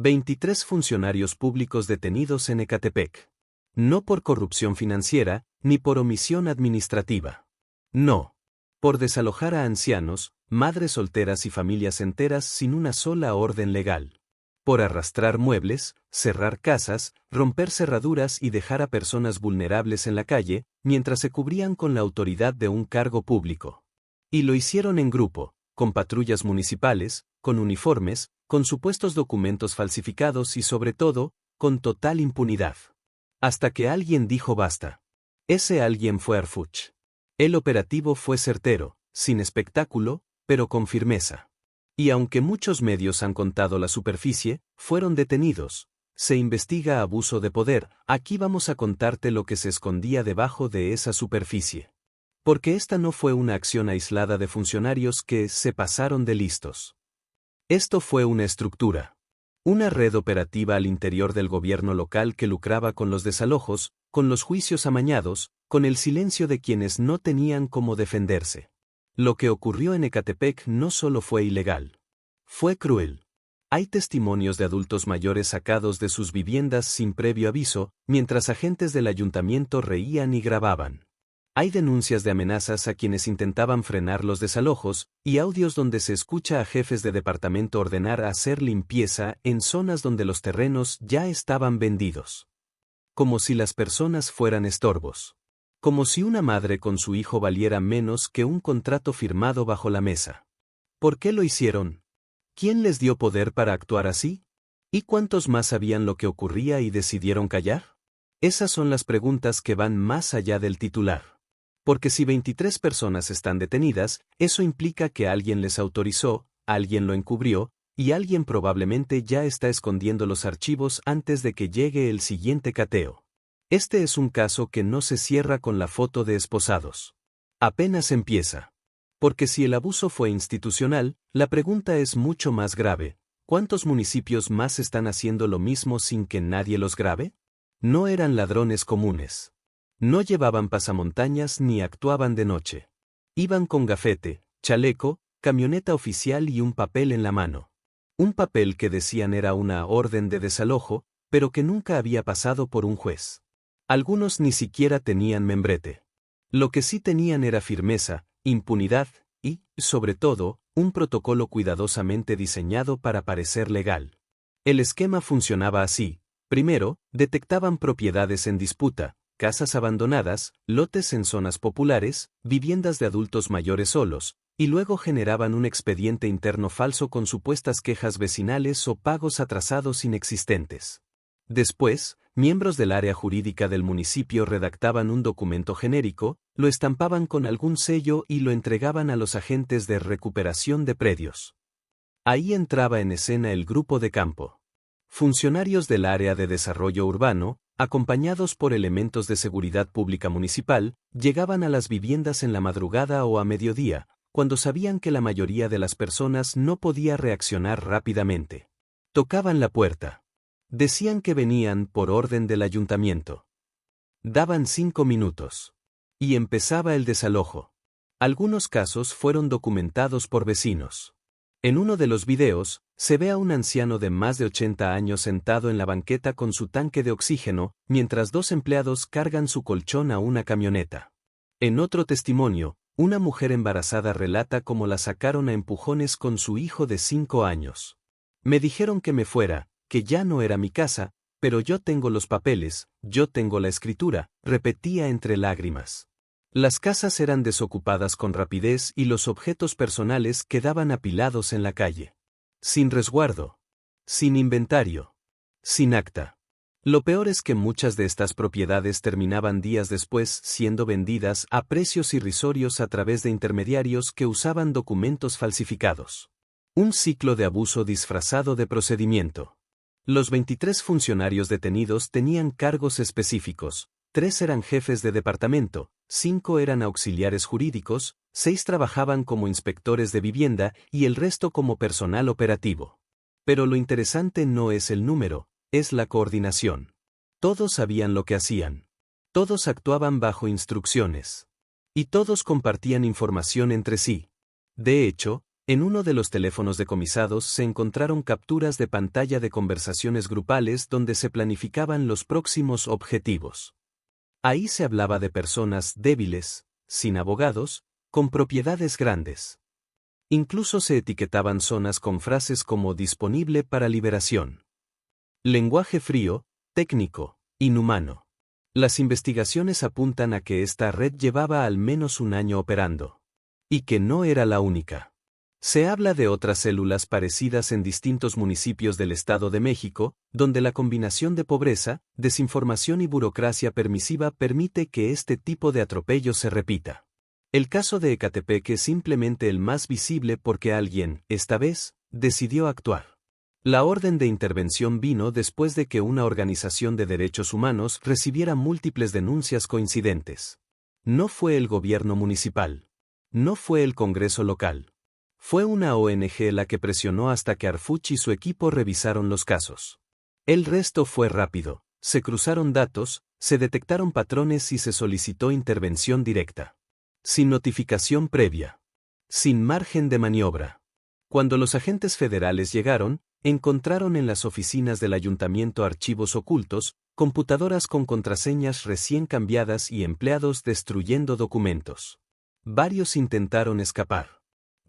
23 funcionarios públicos detenidos en Ecatepec. No por corrupción financiera, ni por omisión administrativa. No. Por desalojar a ancianos, madres solteras y familias enteras sin una sola orden legal. Por arrastrar muebles, cerrar casas, romper cerraduras y dejar a personas vulnerables en la calle, mientras se cubrían con la autoridad de un cargo público. Y lo hicieron en grupo, con patrullas municipales, con uniformes, con supuestos documentos falsificados y sobre todo, con total impunidad. Hasta que alguien dijo basta. Ese alguien fue Harfuch. El operativo fue certero, sin espectáculo, pero con firmeza. Y aunque muchos medios han contado la superficie, fueron detenidos. Se investiga abuso de poder, aquí vamos a contarte lo que se escondía debajo de esa superficie. Porque esta no fue una acción aislada de funcionarios que se pasaron de listos. Esto fue una estructura. Una red operativa al interior del gobierno local que lucraba con los desalojos, con los juicios amañados, con el silencio de quienes no tenían cómo defenderse. Lo que ocurrió en Ecatepec no solo fue ilegal. Fue cruel. Hay testimonios de adultos mayores sacados de sus viviendas sin previo aviso, mientras agentes del ayuntamiento reían y grababan. Hay denuncias de amenazas a quienes intentaban frenar los desalojos, y audios donde se escucha a jefes de departamento ordenar hacer limpieza en zonas donde los terrenos ya estaban vendidos. Como si las personas fueran estorbos. Como si una madre con su hijo valiera menos que un contrato firmado bajo la mesa. ¿Por qué lo hicieron? ¿Quién les dio poder para actuar así? ¿Y cuántos más sabían lo que ocurría y decidieron callar? Esas son las preguntas que van más allá del titular. Porque si 23 personas están detenidas, eso implica que alguien les autorizó, alguien lo encubrió, y alguien probablemente ya está escondiendo los archivos antes de que llegue el siguiente cateo. Este es un caso que no se cierra con la foto de esposados. Apenas empieza. Porque si el abuso fue institucional, la pregunta es mucho más grave. ¿Cuántos municipios más están haciendo lo mismo sin que nadie los grabe? No eran ladrones comunes. No llevaban pasamontañas ni actuaban de noche. Iban con gafete, chaleco, camioneta oficial y un papel en la mano. Un papel que decían era una orden de desalojo, pero que nunca había pasado por un juez. Algunos ni siquiera tenían membrete. Lo que sí tenían era firmeza, impunidad y, sobre todo, un protocolo cuidadosamente diseñado para parecer legal. El esquema funcionaba así. Primero, detectaban propiedades en disputa, casas abandonadas, lotes en zonas populares, viviendas de adultos mayores solos, y luego generaban un expediente interno falso con supuestas quejas vecinales o pagos atrasados inexistentes. Después, miembros del área jurídica del municipio redactaban un documento genérico, lo estampaban con algún sello y lo entregaban a los agentes de recuperación de predios. Ahí entraba en escena el grupo de campo. Funcionarios del área de desarrollo urbano, acompañados por elementos de seguridad pública municipal, llegaban a las viviendas en la madrugada o a mediodía, cuando sabían que la mayoría de las personas no podía reaccionar rápidamente. Tocaban la puerta. Decían que venían por orden del ayuntamiento. Daban 5 minutos. Y empezaba el desalojo. Algunos casos fueron documentados por vecinos. En uno de los videos, se ve a un anciano de más de 80 años sentado en la banqueta con su tanque de oxígeno, mientras 2 empleados cargan su colchón a una camioneta. En otro testimonio, una mujer embarazada relata cómo la sacaron a empujones con su hijo de 5 años. Me dijeron que me fuera, que ya no era mi casa, pero yo tengo los papeles, yo tengo la escritura, repetía entre lágrimas. Las casas eran desocupadas con rapidez y los objetos personales quedaban apilados en la calle. Sin resguardo. Sin inventario. Sin acta. Lo peor es que muchas de estas propiedades terminaban días después siendo vendidas a precios irrisorios a través de intermediarios que usaban documentos falsificados. Un ciclo de abuso disfrazado de procedimiento. Los 23 funcionarios detenidos tenían cargos específicos, 3 eran jefes de departamento, 5 eran auxiliares jurídicos, 6 trabajaban como inspectores de vivienda y el resto como personal operativo. Pero lo interesante no es el número, es la coordinación. Todos sabían lo que hacían. Todos actuaban bajo instrucciones. Y todos compartían información entre sí. De hecho, En uno de los teléfonos decomisados se encontraron capturas de pantalla de conversaciones grupales donde se planificaban los próximos objetivos. Ahí se hablaba de personas débiles, sin abogados, con propiedades grandes. Incluso se etiquetaban zonas con frases como disponible para liberación. Lenguaje frío, técnico, inhumano. Las investigaciones apuntan a que esta red llevaba al menos un año operando. Y que no era la única. Se habla de otras células parecidas en distintos municipios del Estado de México, donde la combinación de pobreza, desinformación y burocracia permisiva permite que este tipo de atropello se repita. El caso de Ecatepec es simplemente el más visible porque alguien, esta vez, decidió actuar. La orden de intervención vino después de que una organización de derechos humanos recibiera múltiples denuncias coincidentes. No fue el gobierno municipal. No fue el Congreso local. Fue una ONG la que presionó hasta que Arfuch y su equipo revisaron los casos. El resto fue rápido, se cruzaron datos, se detectaron patrones y se solicitó intervención directa. Sin notificación previa. Sin margen de maniobra. Cuando los agentes federales llegaron, encontraron en las oficinas del ayuntamiento archivos ocultos, computadoras con contraseñas recién cambiadas y empleados destruyendo documentos. Varios intentaron escapar.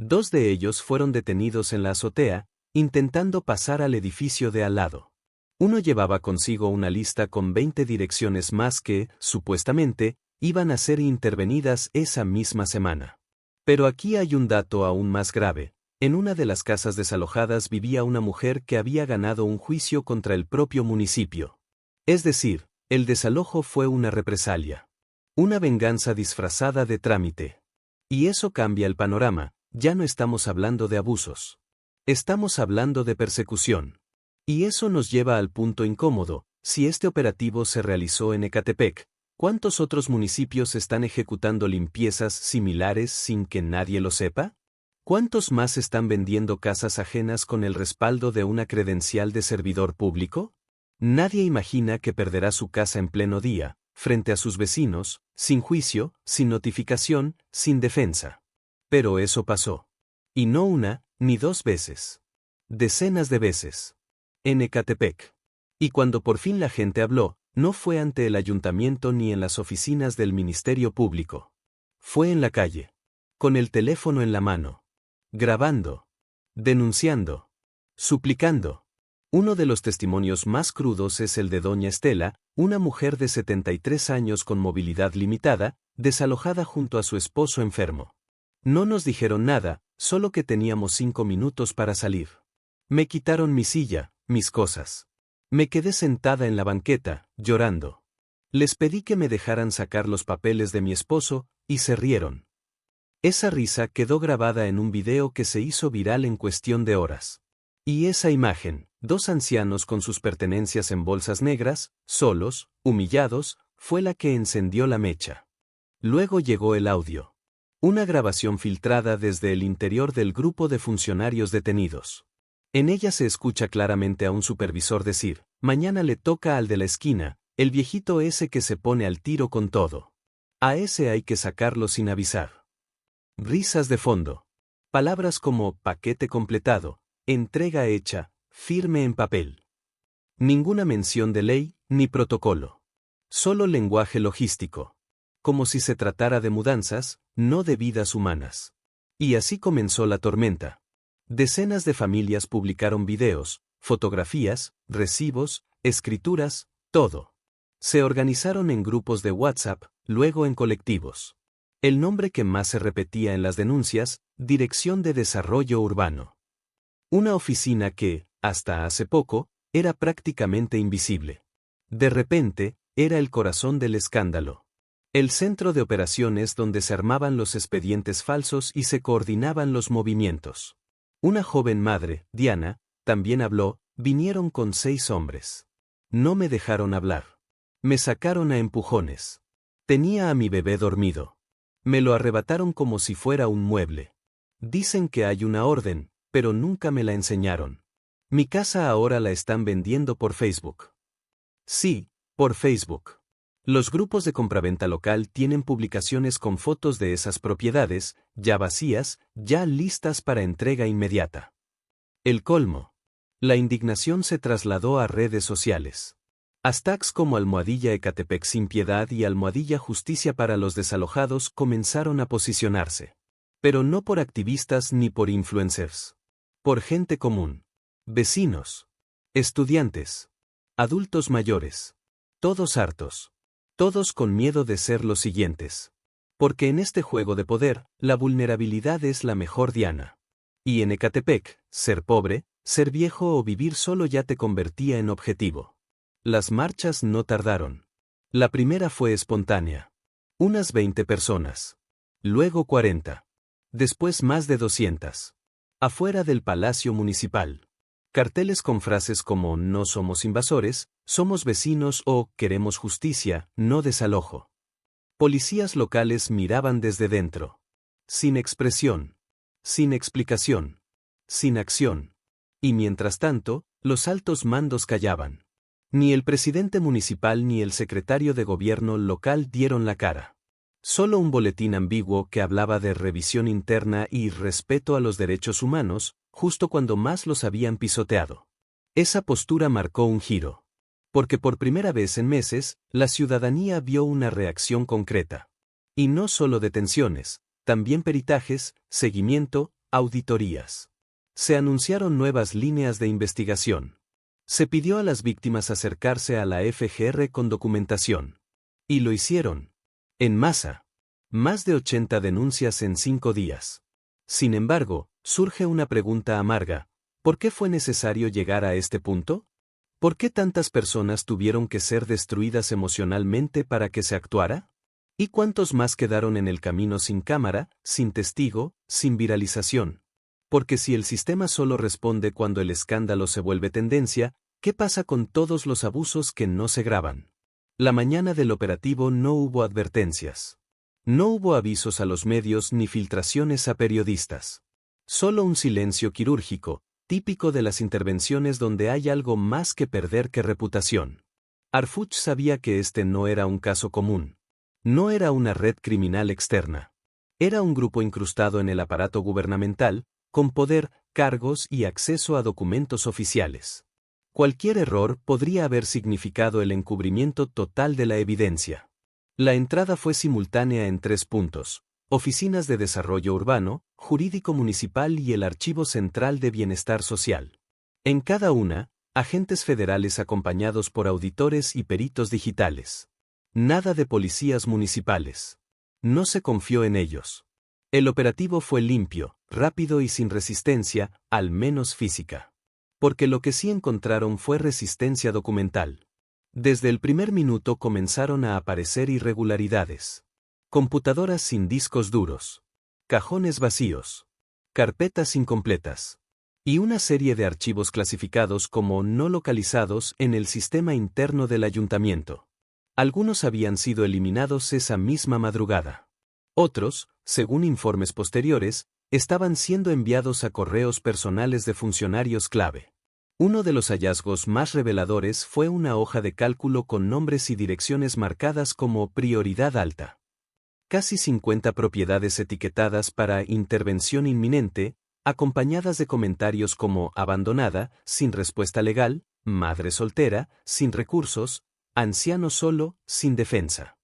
2 de ellos fueron detenidos en la azotea, intentando pasar al edificio de al lado. Uno llevaba consigo una lista con 20 direcciones más que, supuestamente, iban a ser intervenidas esa misma semana. Pero aquí hay un dato aún más grave. En una de las casas desalojadas vivía una mujer que había ganado un juicio contra el propio municipio. Es decir, el desalojo fue una represalia. Una venganza disfrazada de trámite. Y eso cambia el panorama. Ya no estamos hablando de abusos. Estamos hablando de persecución. Y eso nos lleva al punto incómodo. Si este operativo se realizó en Ecatepec, ¿cuántos otros municipios están ejecutando limpiezas similares sin que nadie lo sepa? ¿Cuántos más están vendiendo casas ajenas con el respaldo de una credencial de servidor público? Nadie imagina que perderá su casa en pleno día, frente a sus vecinos, sin juicio, sin notificación, sin defensa. Pero eso pasó. Y no una, ni 2 veces. Decenas de veces. En Ecatepec. Y cuando por fin la gente habló, no fue ante el ayuntamiento ni en las oficinas del Ministerio Público. Fue en la calle. Con el teléfono en la mano. Grabando. Denunciando. Suplicando. Uno de los testimonios más crudos es el de doña Estela, una mujer de 73 años con movilidad limitada, desalojada junto a su esposo enfermo. No nos dijeron nada, solo que teníamos 5 minutos para salir. Me quitaron mi silla, mis cosas. Me quedé sentada en la banqueta, llorando. Les pedí que me dejaran sacar los papeles de mi esposo, y se rieron. Esa risa quedó grabada en un video que se hizo viral en cuestión de horas. Y esa imagen, 2 ancianos con sus pertenencias en bolsas negras, solos, humillados, fue la que encendió la mecha. Luego llegó el audio. Una grabación filtrada desde el interior del grupo de funcionarios detenidos. En ella se escucha claramente a un supervisor decir, mañana le toca al de la esquina, el viejito ese que se pone al tiro con todo. A ese hay que sacarlo sin avisar. Risas de fondo. Palabras como paquete completado, entrega hecha, firme en papel. Ninguna mención de ley, ni protocolo. Solo lenguaje logístico. Como si se tratara de mudanzas, no de vidas humanas. Y así comenzó la tormenta. Decenas de familias publicaron videos, fotografías, recibos, escrituras, todo. Se organizaron en grupos de WhatsApp, luego en colectivos. El nombre que más se repetía en las denuncias, Dirección de Desarrollo Urbano. Una oficina que, hasta hace poco, era prácticamente invisible. De repente, era el corazón del escándalo. El centro de operaciones donde se armaban los expedientes falsos y se coordinaban los movimientos. Una joven madre, Diana, también habló, vinieron con 6 hombres. No me dejaron hablar. Me sacaron a empujones. Tenía a mi bebé dormido. Me lo arrebataron como si fuera un mueble. Dicen que hay una orden, pero nunca me la enseñaron. Mi casa ahora la están vendiendo por Facebook. Sí, por Facebook. Los grupos de compraventa local tienen publicaciones con fotos de esas propiedades, ya vacías, ya listas para entrega inmediata. El colmo. La indignación se trasladó a redes sociales. Hashtags como almohadilla Ecatepec sin piedad y almohadilla justicia para los desalojados comenzaron a posicionarse. Pero no por activistas ni por influencers. Por gente común. Vecinos. Estudiantes. Adultos mayores. Todos hartos. Todos con miedo de ser los siguientes. Porque en este juego de poder, la vulnerabilidad es la mejor diana. Y en Ecatepec, ser pobre, ser viejo o vivir solo ya te convertía en objetivo. Las marchas no tardaron. La primera fue espontánea. Unas 20 personas. Luego 40. Después más de 200. Afuera del Palacio Municipal. Carteles con frases como no somos invasores, somos vecinos o queremos justicia, no desalojo. Policías locales miraban desde dentro. Sin expresión. Sin explicación. Sin acción. Y mientras tanto, los altos mandos callaban. Ni el presidente municipal ni el secretario de gobierno local dieron la cara. Solo un boletín ambiguo que hablaba de revisión interna y respeto a los derechos humanos, justo cuando más los habían pisoteado. Esa postura marcó un giro. Porque por primera vez en meses, la ciudadanía vio una reacción concreta. Y no solo detenciones, también peritajes, seguimiento, auditorías. Se anunciaron nuevas líneas de investigación. Se pidió a las víctimas acercarse a la FGR con documentación. Y lo hicieron. En masa. Más de 80 denuncias en 5 días. Sin embargo, surge una pregunta amarga. ¿Por qué fue necesario llegar a este punto? ¿Por qué tantas personas tuvieron que ser destruidas emocionalmente para que se actuara? ¿Y cuántos más quedaron en el camino sin cámara, sin testigo, sin viralización? Porque si el sistema solo responde cuando el escándalo se vuelve tendencia, ¿qué pasa con todos los abusos que no se graban? La mañana del operativo no hubo advertencias. No hubo avisos a los medios ni filtraciones a periodistas. Solo un silencio quirúrgico, típico de las intervenciones donde hay algo más que perder que reputación. Harfuch sabía que este no era un caso común. No era una red criminal externa. Era un grupo incrustado en el aparato gubernamental, con poder, cargos y acceso a documentos oficiales. Cualquier error podría haber significado el encubrimiento total de la evidencia. La entrada fue simultánea en 3 puntos: Oficinas de Desarrollo Urbano, Jurídico Municipal y el Archivo Central de Bienestar Social. En cada una, agentes federales acompañados por auditores y peritos digitales. Nada de policías municipales. No se confió en ellos. El operativo fue limpio, rápido y sin resistencia, al menos física. Porque lo que sí encontraron fue resistencia documental. Desde el primer minuto comenzaron a aparecer irregularidades. Computadoras sin discos duros. Cajones vacíos. Carpetas incompletas. Y una serie de archivos clasificados como no localizados en el sistema interno del ayuntamiento. Algunos habían sido eliminados esa misma madrugada. Otros, según informes posteriores, estaban siendo enviados a correos personales de funcionarios clave. Uno de los hallazgos más reveladores fue una hoja de cálculo con nombres y direcciones marcadas como prioridad alta. Casi 50 propiedades etiquetadas para intervención inminente, acompañadas de comentarios como abandonada, sin respuesta legal, madre soltera, sin recursos, anciano solo, sin defensa.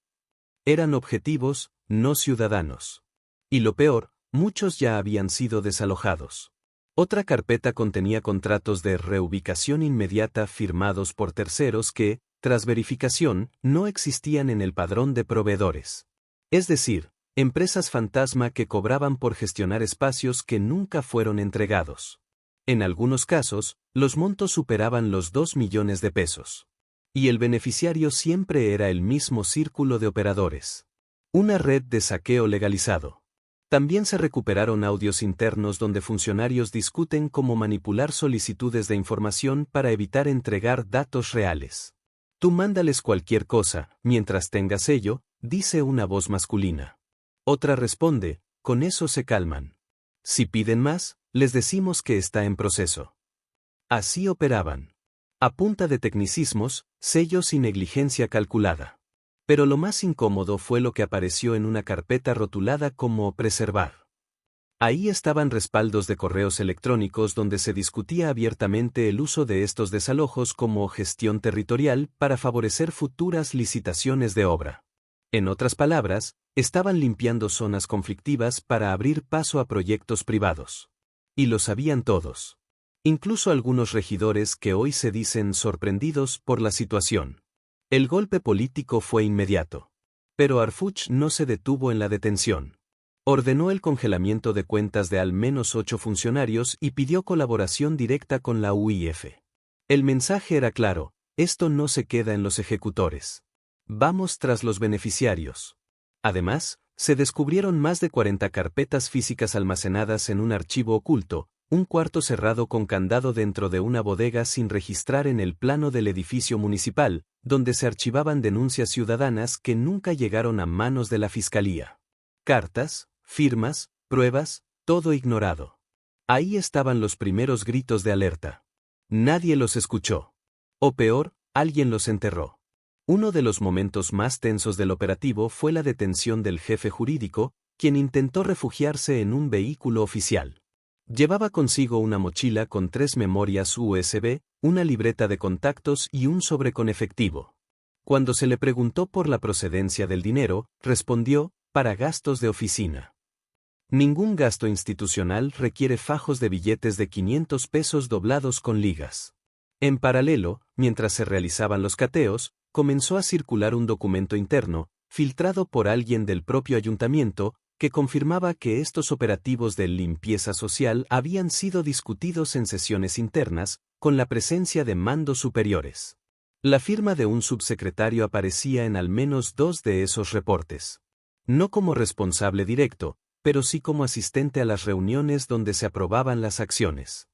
Eran objetivos, no ciudadanos. Y lo peor, muchos ya habían sido desalojados. Otra carpeta contenía contratos de reubicación inmediata firmados por terceros que, tras verificación, no existían en el padrón de proveedores. Es decir, empresas fantasma que cobraban por gestionar espacios que nunca fueron entregados. En algunos casos, los montos superaban los 2 millones de pesos. Y el beneficiario siempre era el mismo círculo de operadores. Una red de saqueo legalizado. También se recuperaron audios internos donde funcionarios discuten cómo manipular solicitudes de información para evitar entregar datos reales. Tú mándales cualquier cosa, mientras tengas ello, dice una voz masculina. Otra responde, con eso se calman. Si piden más, les decimos que está en proceso. Así operaban. A punta de tecnicismos, sellos y negligencia calculada. Pero lo más incómodo fue lo que apareció en una carpeta rotulada como preservar. Ahí estaban respaldos de correos electrónicos donde se discutía abiertamente el uso de estos desalojos como gestión territorial para favorecer futuras licitaciones de obra. En otras palabras, estaban limpiando zonas conflictivas para abrir paso a proyectos privados. Y lo sabían todos. Incluso algunos regidores que hoy se dicen sorprendidos por la situación. El golpe político fue inmediato. Pero Harfuch no se detuvo en la detención. Ordenó el congelamiento de cuentas de al menos 8 funcionarios y pidió colaboración directa con la UIF. El mensaje era claro: esto no se queda en los ejecutores. Vamos tras los beneficiarios. Además, se descubrieron más de 40 carpetas físicas almacenadas en un archivo oculto, un cuarto cerrado con candado dentro de una bodega sin registrar en el plano del edificio municipal, donde se archivaban denuncias ciudadanas que nunca llegaron a manos de la fiscalía. Cartas, firmas, pruebas, todo ignorado. Ahí estaban los primeros gritos de alerta. Nadie los escuchó. O peor, alguien los enterró. Uno de los momentos más tensos del operativo fue la detención del jefe jurídico, quien intentó refugiarse en un vehículo oficial. Llevaba consigo una mochila con 3 memorias USB, una libreta de contactos y un sobre con efectivo. Cuando se le preguntó por la procedencia del dinero, respondió: para gastos de oficina. Ningún gasto institucional requiere fajos de billetes de 500 pesos doblados con ligas. En paralelo, mientras se realizaban los cateos, comenzó a circular un documento interno, filtrado por alguien del propio ayuntamiento, que confirmaba que estos operativos de limpieza social habían sido discutidos en sesiones internas, con la presencia de mandos superiores. La firma de un subsecretario aparecía en al menos 2 de esos reportes. No como responsable directo, pero sí como asistente a las reuniones donde se aprobaban las acciones.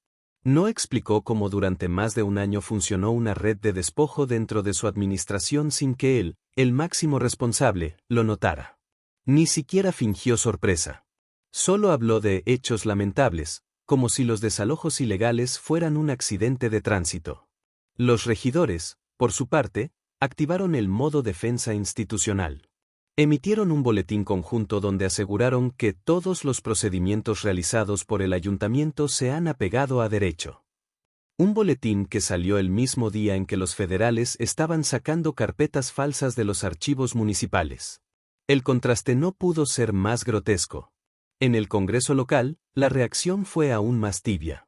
No explicó cómo durante más de un año funcionó una red de despojo dentro de su administración sin que él, el máximo responsable, lo notara. Ni siquiera fingió sorpresa. Solo habló de hechos lamentables, como si los desalojos ilegales fueran un accidente de tránsito. Los regidores, por su parte, activaron el modo defensa institucional. Emitieron un boletín conjunto donde aseguraron que todos los procedimientos realizados por el ayuntamiento se han apegado a derecho. Un boletín que salió el mismo día en que los federales estaban sacando carpetas falsas de los archivos municipales. El contraste no pudo ser más grotesco. En el Congreso local, la reacción fue aún más tibia.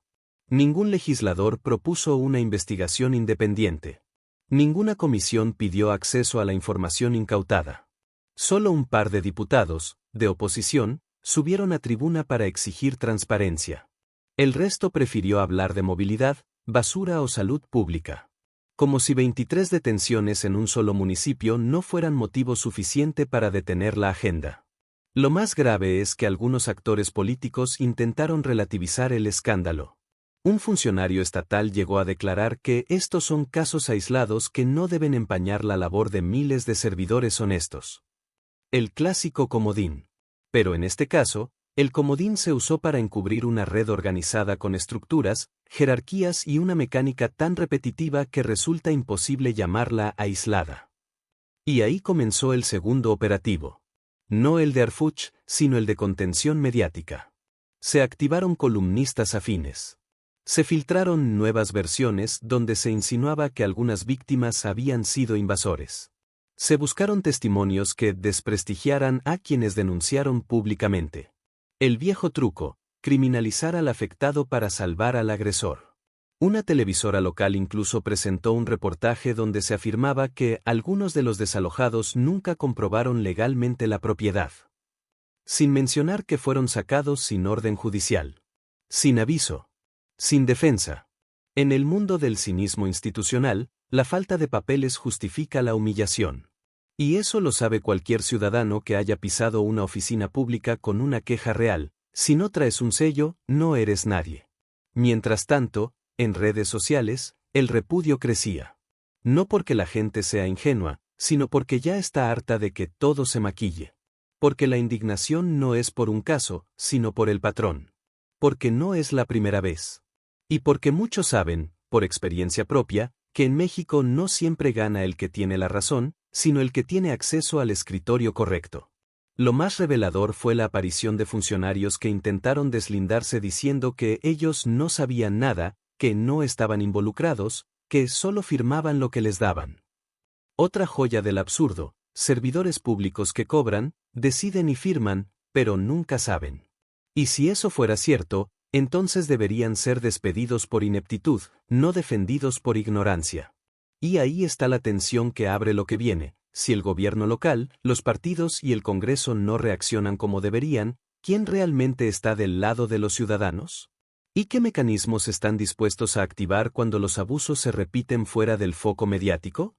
Ningún legislador propuso una investigación independiente. Ninguna comisión pidió acceso a la información incautada. Solo un par de diputados, de oposición, subieron a tribuna para exigir transparencia. El resto prefirió hablar de movilidad, basura o salud pública. Como si 23 detenciones en un solo municipio no fueran motivo suficiente para detener la agenda. Lo más grave es que algunos actores políticos intentaron relativizar el escándalo. Un funcionario estatal llegó a declarar que estos son casos aislados que no deben empañar la labor de miles de servidores honestos. El clásico comodín. Pero en este caso, el comodín se usó para encubrir una red organizada con estructuras, jerarquías y una mecánica tan repetitiva que resulta imposible llamarla aislada. Y ahí comenzó el segundo operativo. No el de Harfuch, sino el de contención mediática. Se activaron columnistas afines. Se filtraron nuevas versiones donde se insinuaba que algunas víctimas habían sido invasores. Se buscaron testimonios que desprestigiaran a quienes denunciaron públicamente. El viejo truco: criminalizar al afectado para salvar al agresor. Una televisora local incluso presentó un reportaje donde se afirmaba que algunos de los desalojados nunca comprobaron legalmente la propiedad. Sin mencionar que fueron sacados sin orden judicial. Sin aviso. Sin defensa. En el mundo del cinismo institucional, la falta de papeles justifica la humillación. Y eso lo sabe cualquier ciudadano que haya pisado una oficina pública con una queja real: si no traes un sello, no eres nadie. Mientras tanto, en redes sociales, el repudio crecía. No porque la gente sea ingenua, sino porque ya está harta de que todo se maquille. Porque la indignación no es por un caso, sino por el patrón. Porque no es la primera vez. Y porque muchos saben, por experiencia propia, que en México no siempre gana el que tiene la razón, sino el que tiene acceso al escritorio correcto. Lo más revelador fue la aparición de funcionarios que intentaron deslindarse diciendo que ellos no sabían nada, que no estaban involucrados, que solo firmaban lo que les daban. Otra joya del absurdo: servidores públicos que cobran, deciden y firman, pero nunca saben. Y si eso fuera cierto, entonces deberían ser despedidos por ineptitud, no defendidos por ignorancia. Y ahí está la tensión que abre lo que viene. Si el gobierno local, los partidos y el Congreso no reaccionan como deberían, ¿quién realmente está del lado de los ciudadanos? ¿Y qué mecanismos están dispuestos a activar cuando los abusos se repiten fuera del foco mediático?